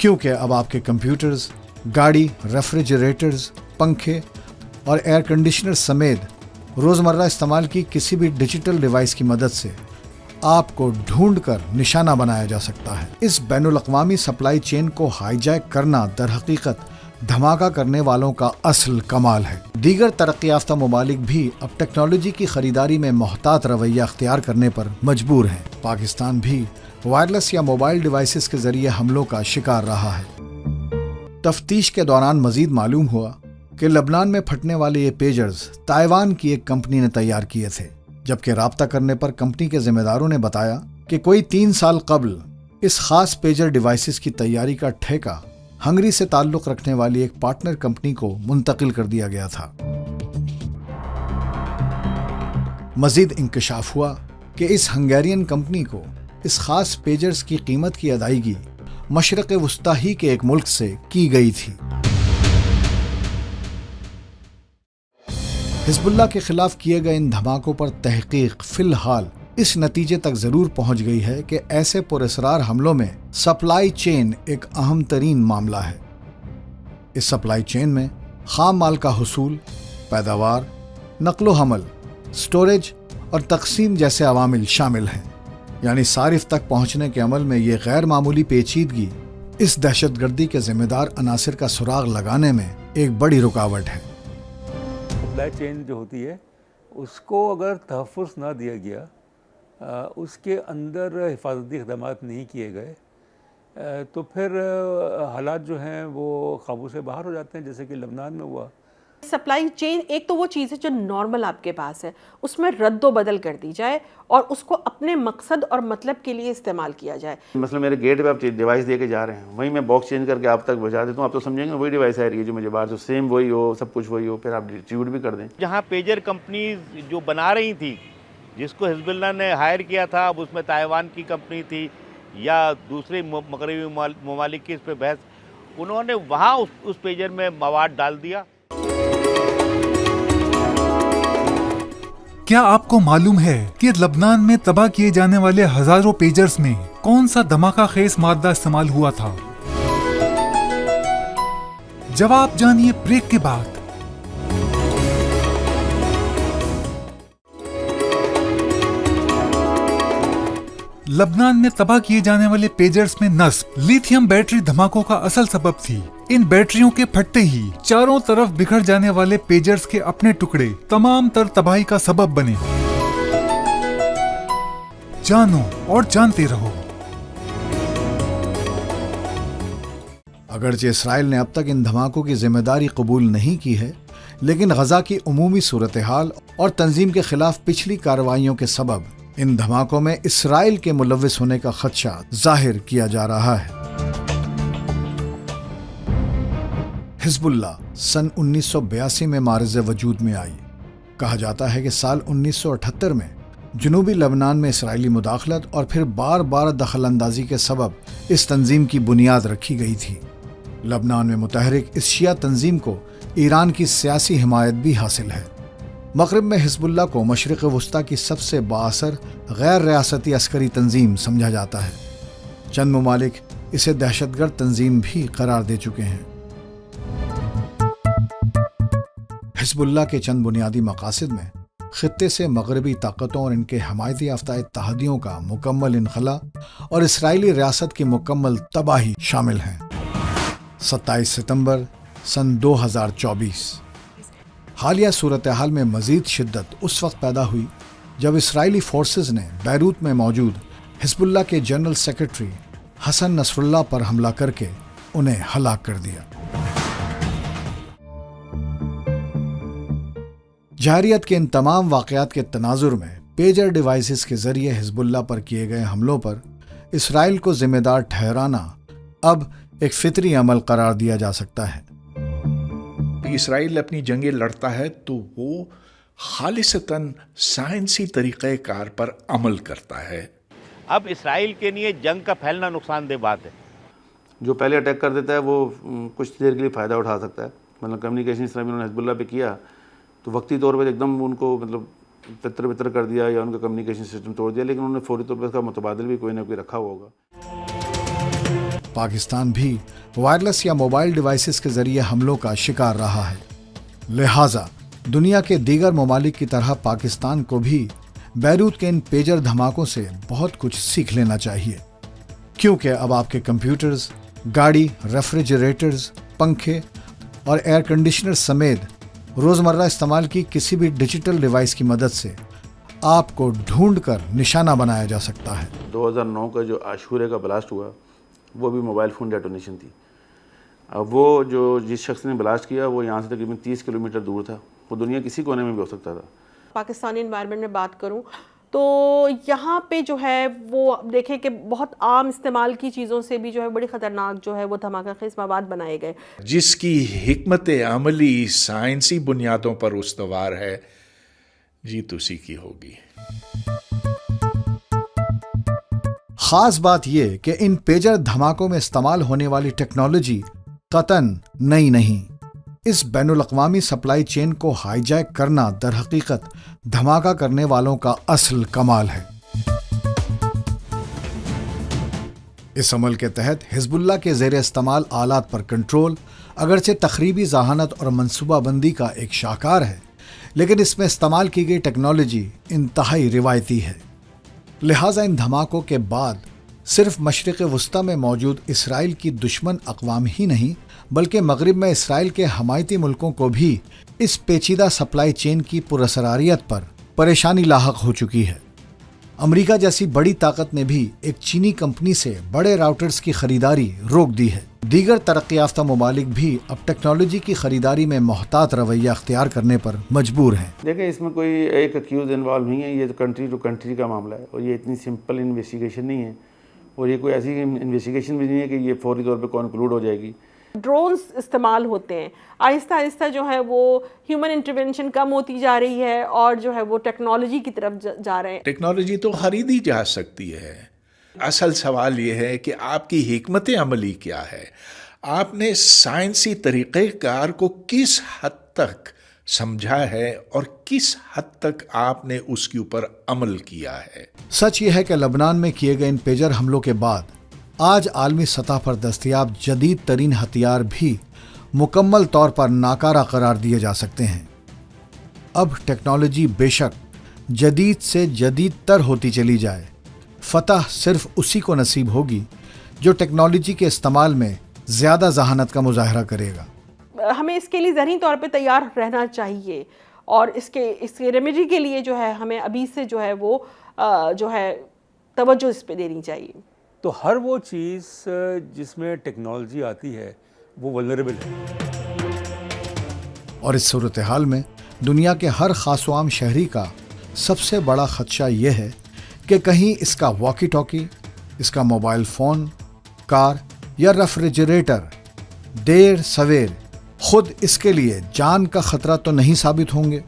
क्योंकि अब आपके कंप्यूटर्स, गाड़ी, रेफ्रिजरेटर्स, पंखे और एयर कंडीशनर समेत रोज़मर्रा इस्तेमाल की किसी भी डिजिटल डिवाइस की मदद से आपको ढूंढकर निशाना बनाया जा सकता है। इस बैनुल-अक़वामी सप्लाई चेन को हाईजैक करना दरहकीकत धमाका करने वालों का असल कमाल है। दीगर तरक्की याफ्ता ममालिक भी अब टेक्नोलॉजी की खरीदारी में मोहतात रवैया अख्तियार करने पर मजबूर हैं। पाकिस्तान भी वायरलेस या मोबाइल डिवाइसेस के जरिए हमलों का शिकार रहा है। तफ्तीश के दौरान मजीद मालूम हुआ कि लबनान में फटने वाले ये पेजर्स ताइवान की एक कंपनी ने तैयार किए थे, जबकि राब्ता करने पर कंपनी के जिम्मेदारों ने बताया कि कोई 3 साल कबल इस खास पेजर डिवाइसेस की तैयारी का ठेका हंगरी से ताल्लुक रखने वाली एक पार्टनर कंपनी को मुंतकिल कर दिया गया था। मजीद इंकशाफ हुआ कि इस हंगेरियन कंपनी को इस खास पेजर्स की कीमत की अदायगी मशरक़ वस्ता ही के एक मुल्क से की गई थी। हिज़्बुल्लाह के खिलाफ किए गए इन धमाकों पर तहकीक फिलहाल इस नतीजे तक जरूर पहुंच गई है कि ऐसे पुरअसरार हमलों में सप्लाई चेन एक अहम तरीन मामला है। इस सप्लाई चेन में खाम माल का हुसूल, पैदावार, नक्लो हमल, स्टोरेज और तकसीम जैसे अवामिल शामिल हैं। यानी सारिफ तक पहुंचने के अमल में ये गैर मामूली पेचीदगी इस दहशतगर्दी के जिम्मेदार अनासिर का सुराग लगाने में एक बड़ी रुकावट है। सप्लाई चेन जो होती है उसको अगर तहफ़्फ़ुज़ ना दिया गया, उसके अंदर हिफाजती इक़दामात नहीं किए गए तो फिर हालात जो हैं वो काबू से बाहर हो जाते हैं, जैसे कि लबनान में हुआ। सप्लाई चेन एक तो वो चीज़ है जो नॉर्मल आपके पास है, उसमें रद्दो बदल कर दी जाए और उसको अपने मकसद और मतलब के लिए इस्तेमाल किया जाए। मतलब मेरे गेट पे आप डिवाइस दे के जा रहे हैं, वहीं मैं बॉक्स चेंज करके आप तक पहुँचा देता हूँ, आप तो समझेंगे वही डिवाइस आ रही है जो मुझे बाहर, जो सेम वही हो, सब कुछ वही हो, फिर आप डिस्ट्रीब्यूट भी कर दें। जहाँ पेजर कंपनीज जो बना रही थी, जिसको हिज़्बुल्लाह ने हायर किया था, अब उसमें ताइवान की कंपनी थी या दूसरे मगरबी ममालिक की इस पर बहस, उन्होंने वहाँ उस पेजर में मवाद डाल दिया। क्या आपको मालूम है कि लबनान में तबाह किए जाने वाले हजारों पेजर्स में कौन सा धमाका खेज मादा इस्तेमाल हुआ था? जवाब जानिए ब्रेक के बाद। लबनान में तबाह किए जाने वाले पेजर्स में नस्ब लिथियम बैटरी धमाकों का असल सबब थी। इन बैटरियों के फटते ही चारों तरफ बिखर जाने वाले पेजर्स के अपने टुकड़े तमाम तर तबाही का सबब बने। जानो और जानते रहो। अगरचे इसराइल ने अब तक इन धमाकों की जिम्मेदारी कबूल नहीं की है, लेकिन गजा की उमूमी सूरत हाल और तंजीम के खिलाफ पिछली कार्रवाइयों के सबब इन धमाकों में इसराइल के मुलव्विस होने का खदशा जाहिर किया जा रहा है। हिज़्बुल्लाह सन 1982 में मारिज़ वजूद में आई। कहा जाता है कि साल 1978 में जनूबी लबनान में इसराइली मुदाखलत और फिर बार बार दखल अंदाजी के सबब इस तंजीम की बुनियाद रखी गई थी। लबनान में मुतहरिक इस शिया तंजीम को ईरान की सियासी हिमायत भी हासिल है। मग़रिब में हिज़्बुल्लाह को मशरिक़ वस्ता की सबसे बाअसर गैर रियासती अस्करी तंजीम समझा जाता है। चंद ममालिक इसे दहशतगर्द तंजीम भी करार दे चुके हैं। हिज़्बुल्लाह के चंद बुनियादी मकासद में खित्ते से मग़रिबी ताकतों और इनके हमायती याफ्ता इत्तेहादियों का मुकम्मल इनखला और इसराइली रियासत की मुकम्मल तबाही शामिल हैं। 27 सितंबर सन 2024। हालिया सूरत हाल में मज़ीद शिद्दत उस वक्त पैदा हुई जब इसराइली फोर्सेस ने बैरूत में मौजूद हिज़्बुल्लाह के जनरल सेक्रेटरी हसन नसरुल्लाह पर हमला करके उन्हें हलाक कर दिया। जारियत के इन तमाम वाक़यात के तनाजुर में पेजर डिवाइसेस के जरिए हिज़्बुल्लाह पर किए गए हमलों पर इसराइल को जिम्मेदार ठहराना अब एक फितरी अमल करार दिया जा सकता है। इसराइल अपनी जंगें लड़ता है तो वो खालिसतन साइंसी तरीक़े कार पर अमल करता है। अब इसराइल के लिए जंग का फैलना नुकसानदेह बात है। जो पहले अटैक कर देता है वो कुछ देर के लिए फ़ायदा उठा सकता है। मतलब कम्युनिकेशन इस तरह उन्होंने हिज़्बुल्लाह पे किया तो वक्ती तौर पर एकदम उनको मतलब तितर-बितर कर दिया या उनका कम्युनिकेशन सिस्टम तोड़ दिया, लेकिन उन्होंने फौरी तौर पर इसका मुतबादिल भी कोई ना कोई रखा हुआ होगा। पाकिस्तान भी वायरलेस या मोबाइल डिवाइसेस के जरिए हमलों का शिकार रहा है। लिहाजा दुनिया के दीगर ममालिक की तरह पाकिस्तान को भी बैरूत के इन पेजर धमाकों से बहुत कुछ सीख लेना चाहिए, क्योंकि अब आपके कंप्यूटर्स, गाड़ी, रेफ्रिजरेटर्स, पंखे और एयर कंडीशनर समेत रोज़मर्रा इस्तेमाल की किसी भी डिजिटल डिवाइस की मदद से आपको ढूंढकर निशाना बनाया जा सकता है। 2009 का जो आशूरे का ब्लास्ट हुआ वो भी मोबाइल फ़ोन डेटोनेशन थी। अब वो जो जिस शख्स ने ब्लास्ट किया वो यहाँ से तकरीबन 30 किलोमीटर दूर था, वो दुनिया किसी कोने में भी हो सकता था। पाकिस्तानी एनवायरनमेंट में बात करूं तो यहाँ पे जो है वो देखें कि बहुत आम इस्तेमाल की चीज़ों से भी जो है बड़ी ख़तरनाक जो है वो धमाका खेज़ मवाद बनाए गए, जिसकी हिकमत अमली साइंसी बुनियादों पर उस्तवार है, जीत उसी की होगी। खास बात यह कि इन पेजर धमाकों में इस्तेमाल होने वाली टेक्नोलॉजी कतन नई नहीं। इस बैनुल-अक़वामी सप्लाई चेन को हाईजैक करना दर हकीकत धमाका करने वालों का असल कमाल है। इस अमल के तहत हिज़्बुल्लाह के ज़ेर इस्तेमाल आलात पर कंट्रोल अगरचे तखरीबी ज़हानत और मनसूबाबंदी का एक शाहकार है, लेकिन इसमें इस्तेमाल की गई टेक्नोलॉजी इंतहाई रिवायती है। लिहाजा इन धमाकों के बाद सिर्फ मशरिक़ वस्ता में मौजूद इसराइल की दुश्मन अक़वाम ही नहीं बल्कि मगरिब में इसराइल के हमायती मुल्कों को भी इस पेचीदा सप्लाई चेन की पुरअसरारियत पर परेशानी लाहक हो चुकी है। अमेरिका जैसी बड़ी ताकत ने भी एक चीनी कंपनी से बड़े राउटर्स की खरीदारी रोक दी है। दीगर तरक्की याफ्ता ममालिक भी अब टेक्नोलॉजी की खरीदारी में मोहतात रवैया अख्तियार करने पर मजबूर हैं। देखिए, इसमें कोई एक अक्यूज इन्वॉल्व नहीं है, ये तो कंट्री टू कंट्री का मामला है और ये इतनी सिंपल इन्वेस्टिगेशन नहीं है और ये कोई ऐसी इन्वेस्टिगेशन भी नहीं है कि ये फौरी तौर पर कॉन्क्लूड हो जाएगी। ड्रोन्स इस्तेमाल होते हैं, आहिस्ता आहिस्ता जो है वो ह्यूमन इंटरवेंशन कम होती जा रही है और जो है वो टेक्नोलॉजी की तरफ जा रहे हैं। टेक्नोलॉजी तो खरीदी जा सकती है, असल सवाल ये है कि आपकी हिकमत अमली क्या है, आपने साइंसी तरीक़ेकार को किस हद तक समझा है और किस हद तक आपने उसके ऊपर अमल किया है। सच ये है कि लबनान में किए गए इन पेजर हमलों के बाद आज आलमी सतह पर दस्तयाब जदीद तरीन हथियार भी मुकम्मल तौर पर नाकारा करार दिए जा सकते हैं। अब टेक्नोलॉजी बेशक जदीद से जदीद तर होती चली जाए, फतह सिर्फ उसी को नसीब होगी जो टेक्नोलॉजी के इस्तेमाल में ज़्यादा जहानत का मुजाहरा करेगा। हमें इसके लिए ज़हनी तौर पे तैयार रहना चाहिए और इसके रेमेडी के लिए जो है हमें अभी से जो है वो जो है तवज्जो इस पे देनी चाहिए। तो हर वो चीज़ जिसमें टेक्नोलॉजी आती है वो वल्नरेबल है और इस सूरत हाल में दुनिया के हर खास आम शहरी का सबसे बड़ा खदशा यह है कि कहीं इसका वॉकी टॉकी, इसका मोबाइल फ़ोन, कार या रेफ्रिजरेटर देर सवेर खुद इसके लिए जान का खतरा तो नहीं साबित होंगे।